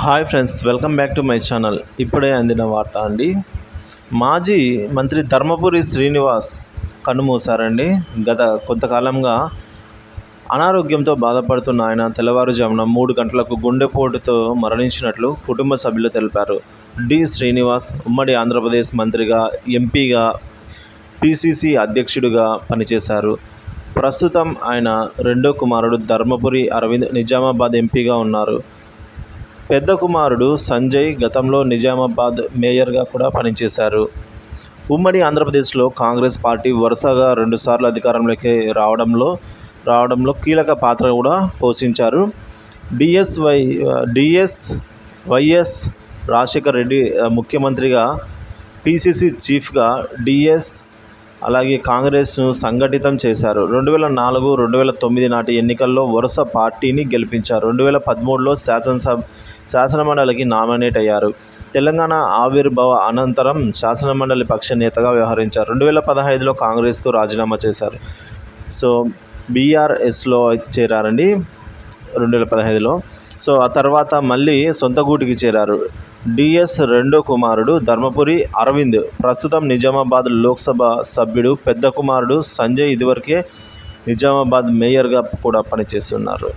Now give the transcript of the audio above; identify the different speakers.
Speaker 1: Hi friends, welcome back to my channel. ఇప్పుడే అందిన వార్త అండి. మాజీ మంత్రి ధర్మపురి శ్రీనివాస్ కన్నుమూశారండి. గత కొంతకాలంగా అనారోగ్యంతో బాధపడుతున్న ఆయన తెల్లవారుజామున 3 గంటలకు గుండెపోటుతో మరణించినట్లు కుటుంబ సభ్యులు తెలిపారు. శ్రీనివాస్ ఉమ్మడి ఆంధ్రప్రదేశ్ మంత్రిగా, ఎంపీగా, పిసిసి అధ్యక్షుడిగా పనిచేశారు. ప్రస్తుతం ఆయన రెండో కుమారుడు ధర్మపురి అరవింద్ నిజామాబాద్ ఎంపీగా ఉన్నారు. పెద్ద కుమారుడు సంజయ్ గతంలో నిజామాబాద్ మేయర్గా కూడా పనిచేశారు. ఉమ్మడి ఆంధ్రప్రదేశ్లో కాంగ్రెస్ పార్టీ వరుసగా 2 సార్లు అధికారంలోకి రావడంలో కీలక పాత్ర కూడా పోషించారు. వైఎస్ రాజశేఖర రెడ్డి ముఖ్యమంత్రిగా, పిసిసి చీఫ్గా అలాగే కాంగ్రెస్ను సంఘటితం చేశారు. 2004, 2009 నాటి ఎన్నికల్లో వరుస పార్టీని గెలిపించారు. 2013లో శాసనమండలికి నామినేట్ అయ్యారు. తెలంగాణ ఆవిర్భావ అనంతరం శాసనమండలి పక్ష నేతగా వ్యవహరించారు. 2015లో కాంగ్రెస్కు రాజీనామా చేశారు. బీఆర్ఎస్లో చేరారండి 2015లో. ఆ తర్వాత మళ్ళీ సొంత గూటికి చేరారు. రెండో కుమారుడు ధర్మపురి అరవింద్ ప్రస్తుతం నిజామాబాద్ లోక్సభ సభ్యుడు. పెద్ద కుమారుడు సంజయ్ ఇదివరకే నిజామాబాద్ మేయర్గా కూడా పనిచేస్తున్నారు.